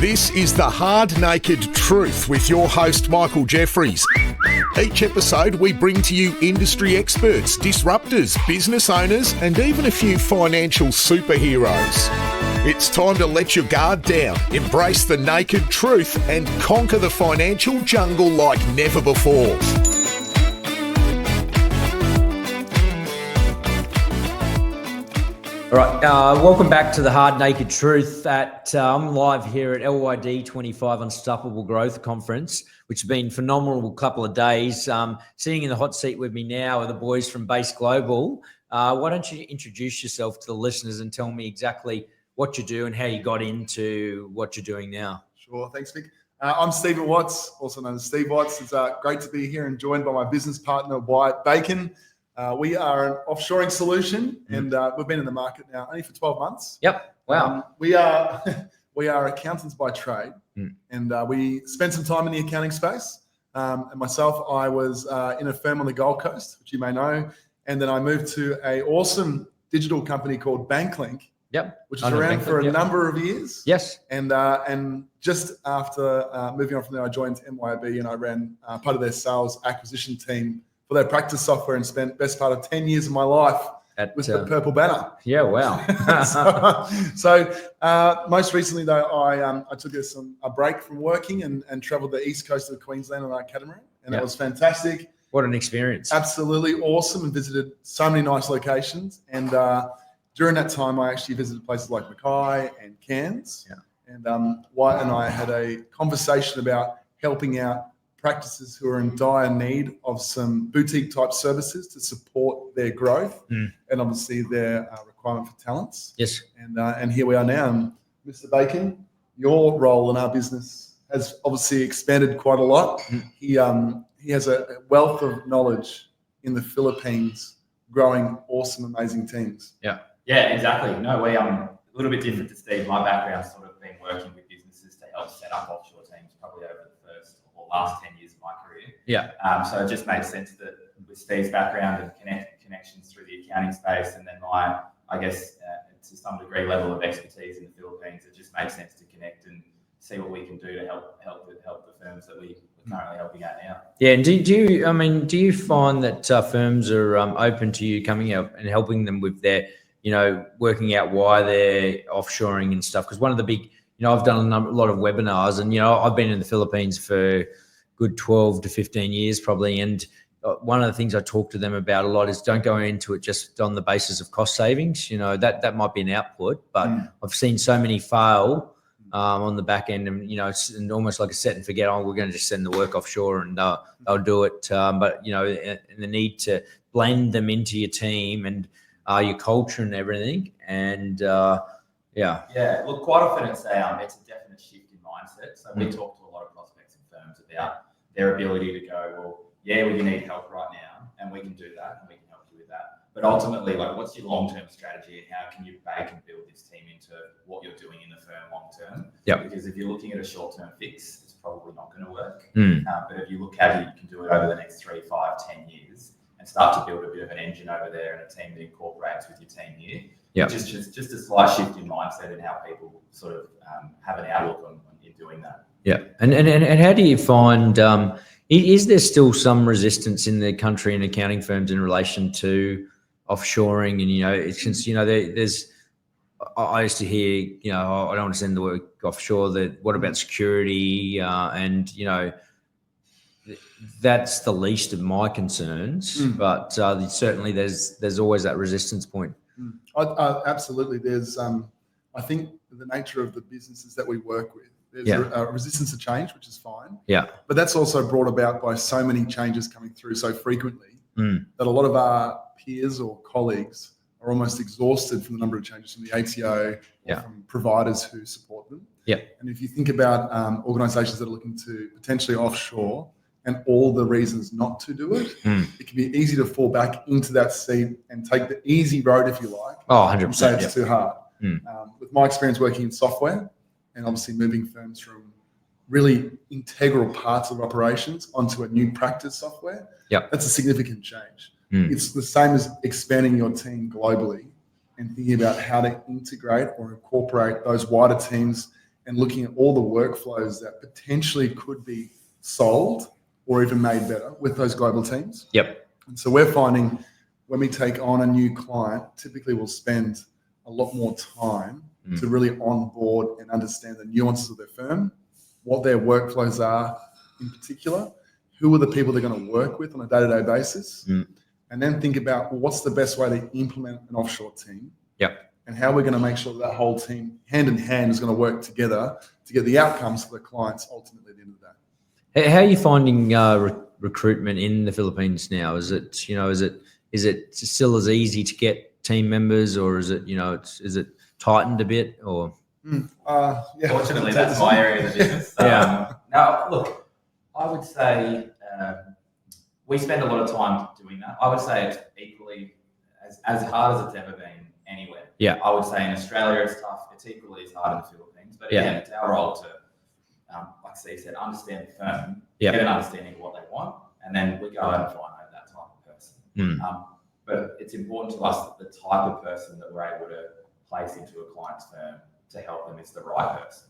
This is The Hard Naked Truth with your host, Michael Jeffries. Each episode, we bring to you industry experts, disruptors, business owners, and even a few financial superheroes. It's time to let your guard down, embrace the naked truth, and conquer the financial jungle like never before. All right, welcome back to The Hard Naked Truth. I'm live here at LYD 25 Unstoppable Growth Conference, which has been a phenomenal couple of days. Sitting in the hot seat with me now are the boys from Base Global. Why don't you introduce yourself to the listeners and tell me exactly what you do and how you got into what you're doing now? Sure, thanks, Vic. I'm Stephan Watts, also known as Steve Watts. It's great to be here and joined by my business partner, Wyatt. We are an offshoring solution, and we've been in the market now only for 12 months. Yep. Wow. We are accountants by trade, and we spent some time in the accounting space. And myself, I was in a firm on the Gold Coast, which you may know, and then I moved to an awesome digital company called Banklink. Yep. Which was around for a number of years. Yes. And just after moving on from there, I joined MYOB and I ran part of their sales acquisition team for their practice software and spent best part of 10 years of my life with the Purple Banner. Yeah, wow. so most recently, though, I took a break from working and traveled the east coast of Queensland on our catamaran, and it was fantastic. What an experience. Absolutely awesome, and visited so many nice locations. And during that time, I actually visited places like Mackay and Cairns. Yeah. And Wyatt and I had a conversation about helping out practices who are in dire need of some boutique type services to support their growth and obviously their requirement for talents. Yes. And here we are now. And Mr. Bacon, your role in our business has obviously expanded quite a lot. He has a wealth of knowledge in the Philippines, growing awesome, amazing teams. Yeah. Yeah, exactly. No, we a little bit different to Steve. My background's sort of been working with businesses to help set up offshore teams probably over the first or last 10 years of my career. Yeah. So it just made sense that with Steve's background and connections through the accounting space, and then my, I guess, to some degree, level of expertise in the Philippines, it just makes sense to connect and see what we can do to help the firms that we're currently helping out now. Yeah, and do you find that firms are open to you coming out and helping them with their, working out why they're offshoring and stuff? Because one of the big, I've done a lot of webinars, and I've been in the Philippines for good 12 to 15 years probably, and one of the things I talk to them about a lot is don't go into it just on the basis of cost savings. That might be an output, but I've seen so many fail on the back end, and it's almost like a set and forget. We're going to just send the work offshore and they'll do it. But and the need to blend them into your team and your culture and everything, and Yeah, look, quite often it's a definite shift in mindset. So we talk to a lot of prospects and firms about their ability to go, well, yeah, we need help right now, and we can do that, and we can help you with that. But ultimately, what's your long-term strategy, and how can you bake and build this team into what you're doing in the firm long-term? Yeah. Because if you're looking at a short-term fix, it's probably not going to work. But if you look at it, you can do it over the next 3, 5, 10 years and start to build a bit of an engine over there and a team that incorporates with your team here. Yeah. Just a slight shift in mindset and how people sort of have an outlook on in doing that. Yeah. And how do you find, is there still some resistance in the country and accounting firms in relation to offshoring? And, since, there's, I used to hear, I don't want to send the work offshore, what about security? And, that's the least of my concerns, but certainly there's always that resistance point. Absolutely. There's, I think the nature of the businesses that we work with, there's a resistance to change, which is fine. Yeah. But that's also brought about by so many changes coming through so frequently that a lot of our peers or colleagues are almost exhausted from the number of changes from the ATO or from providers who support them. Yeah. And if you think about organisations that are looking to potentially offshore and all the reasons not to do it, it can be easy to fall back into that seat and take the easy road, if you like. Oh, 100%. And say it's too hard. With my experience working in software and obviously moving firms from really integral parts of operations onto a new practice software, that's a significant change. It's the same as expanding your team globally and thinking about how to integrate or incorporate those wider teams and looking at all the workflows that potentially could be solved or even made better with those global teams. Yep. And so we're finding when we take on a new client, typically we'll spend a lot more time to really onboard and understand the nuances of their firm, what their workflows are in particular, who are the people they're going to work with on a day-to-day basis, and then think about, well, what's the best way to implement an offshore team. Yep. And how we're going to make sure that whole team, hand in hand, is going to work together to get the outcomes for the clients ultimately at the end of the day. How are you finding recruitment in the Philippines now? Is it still as easy to get team members, or is it is it tightened a bit? Or Fortunately, that's my area of the business. Now, look, I would say we spend a lot of time doing that. I would say it's equally as hard as it's ever been anywhere. Yeah. I would say in Australia it's tough. It's equally as hard in the Philippines. But again, it's our role to, like Steve said, understand the firm, get an understanding of what they want, and then we go out and find that type of person. But it's important to us that the type of person that we're able to place into a client's firm to help them is the right person.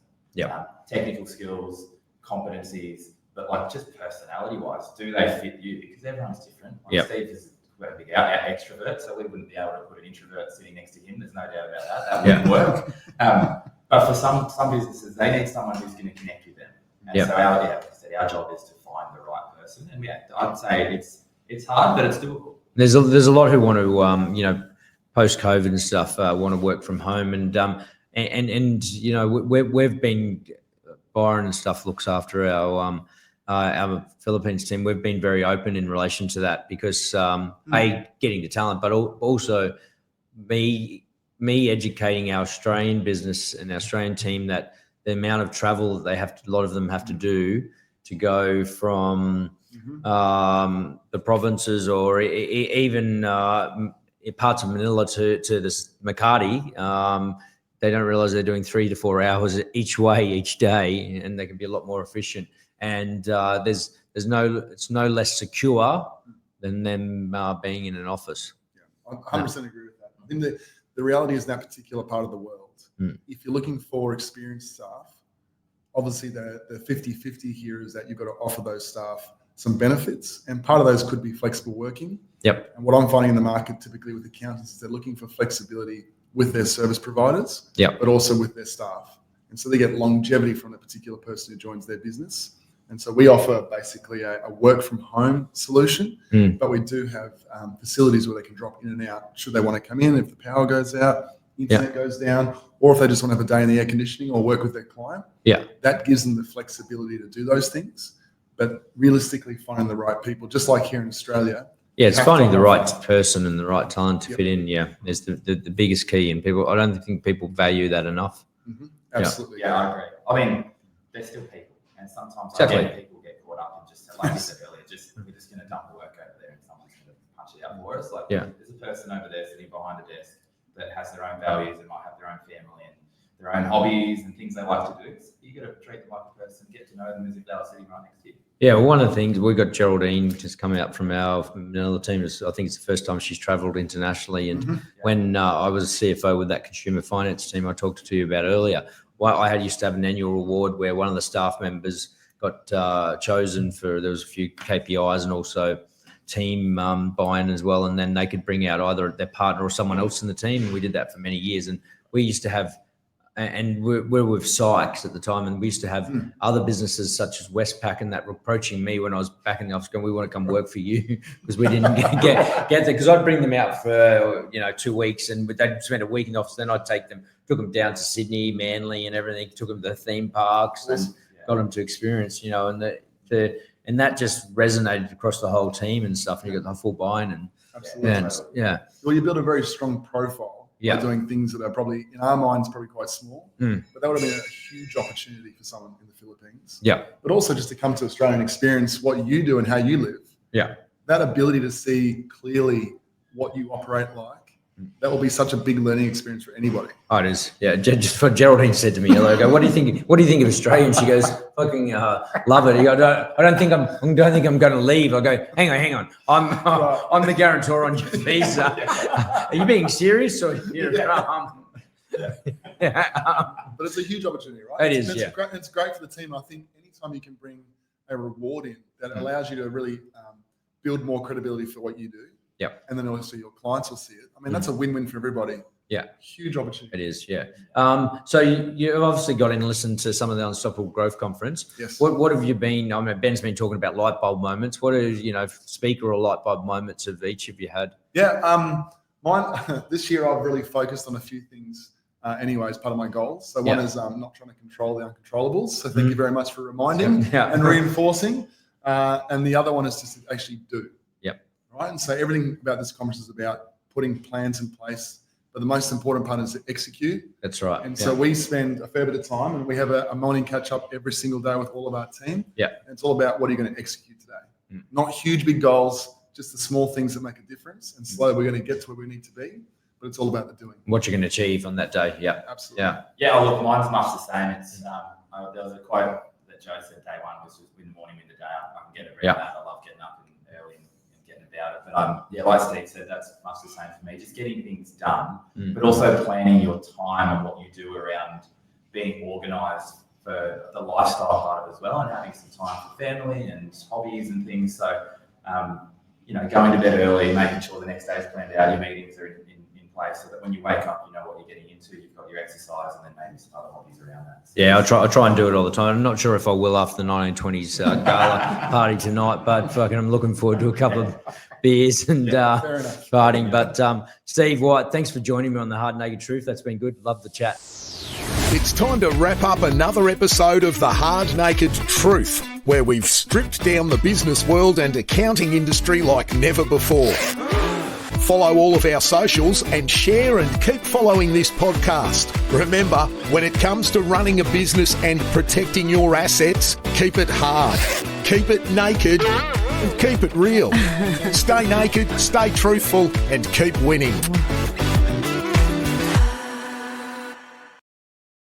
Technical skills, competencies, but like just personality-wise, do they fit you? Because everyone's different. Steve is a big extrovert, so we wouldn't be able to put an introvert sitting next to him. There's no doubt about that. That wouldn't work. But for some businesses, they need someone who's going to connect with them. And so our job is to find the right person. And I'd say it's hard, but it's doable. There's a lot who want to post COVID and stuff want to work from home, and we've been, Byron and stuff looks after our Philippines team. We've been very open in relation to that because getting the talent, but also me educating our Australian business and our Australian team that the amount of travel that a lot of them have to do to go from the provinces or even parts of Manila to this Makati. They don't realize they're doing 3 to 4 hours each way each day, and they can be a lot more efficient. And it's no less secure than them being in an office. I 100% agree with that. I think that the reality is in that particular part of the world, if you're looking for experienced staff, obviously the 50-50 here is that you've got to offer those staff some benefits, and part of those could be flexible working. Yep. And what I'm finding in the market typically with accountants is they're looking for flexibility with their service providers, but also with their staff. And so they get longevity from the particular person who joins their business. And so we offer basically a work from home solution, but we do have facilities where they can drop in and out should they want to come in if the power goes out, internet goes down, or if they just want to have a day in the air conditioning or work with their client. That gives them the flexibility to do those things. But realistically, finding the right people, just like here in Australia. It's finding the right person and the right talent to fit in. Is the biggest key, and people. I don't think people value that enough. Absolutely. I agree. I mean, they're still people, and sometimes people get caught up in just, like you said earlier, we're just going to dump the work over there, and someone's going to punch it out for us. Like, there's a person over there sitting behind a desk that has their own values and might have their own family and their own hobbies and things they like to do. So you got to treat them like a person, get to know them as if they were sitting right next to you. Yeah, well, one of the things, we got Geraldine just coming out from our Manila team. I think it's the first time she's travelled internationally. And when I was a CFO with that consumer finance team I talked to you about earlier, I used to have an annual award where one of the staff members got chosen for, there was a few KPIs and also team buy-in as well. And then they could bring out either their partner or someone else in the team. And we did that for many years. And we used to have, and we're with Sykes at the time, and we used to have other businesses such as Westpac and that were approaching me when I was back in the office going, we want to come work for you, because we didn't get there. Because I'd bring them out for 2 weeks, and they'd spend a week in the office. Then I'd took them down to Sydney, Manly, and everything. Took them to the theme parks and got them to experience, and that just resonated across the whole team and stuff. And you got the full buy-in and Well, you build a very strong profile. By doing things that are probably, in our minds, probably quite small. But that would have been a huge opportunity for someone in the Philippines. But also just to come to Australia and experience what you do and how you live. That ability to see clearly what you operate like, that will be such a big learning experience for anybody. Oh, it is. Yeah, just what Geraldine said to me. I go, what do you think? What do you think of Australia? And she goes, fucking love it. I don't think I'm going to leave. I go, hang on. I'm the guarantor on your visa. Are you being serious or? But it's a huge opportunity, right? It is, It's great for the team. I think anytime you can bring a reward in that allows you to really build more credibility for what you do. Yep. And then also your clients will see it. I mean, that's a win-win for everybody. Yeah. Huge opportunity. It is, yeah. So you've obviously got in and listened to some of the Unstoppable Growth Conference. Yes. What have you been, I mean, Ben's been talking about light bulb moments. What are, speaker or light bulb moments of each of you had? Yeah. Mine, this year I've really focused on a few things anyway as part of my goals. So one is not trying to control the uncontrollables. So thank you very much for reminding and reinforcing. And the other one is just to actually do. Yep. Right. And so everything about this conference is about putting plans in place. But the most important part is to execute. That's right. And so we spend a fair bit of time, and we have a morning catch up every single day with all of our team. Yeah. And it's all about what are you going to execute today? Not huge, big goals, just the small things that make a difference. And slowly we're going to get to where we need to be. But it's all about the doing. What you're going to achieve on that day. Yeah. Absolutely. Yeah. Yeah, look, mine's much the same. It's there was a quote that Joe said day one, which was win the morning, win the day. I can get it around that. I love getting up early and getting about it. But like Steve said, that's much the same for me. Just getting things done, but also planning your time and what you do around being organised for the lifestyle part of it as well, and having some time for family and hobbies and things. So, going to bed early, making sure the next day's planned out, your meetings are in place, so that when you wake up, you know what you're getting into. You've got your exercise, and then maybe some other hobbies around that. So, yeah, I try and do it all the time. I'm not sure if I will after the 1920s gala party tonight, but I'm looking forward to a couple of beers and partying. But Steve, Wyatt, thanks for joining me on the Hard Naked Truth. That's been good. Love the chat. It's time to wrap up another episode of The Hard Naked Truth, where we've stripped down the business world and accounting industry like never before. Follow all of our socials and share and keep following this podcast. Remember, when it comes to running a business and protecting your assets, keep it hard, keep it naked, and keep it real. Stay naked, stay truthful, and keep winning.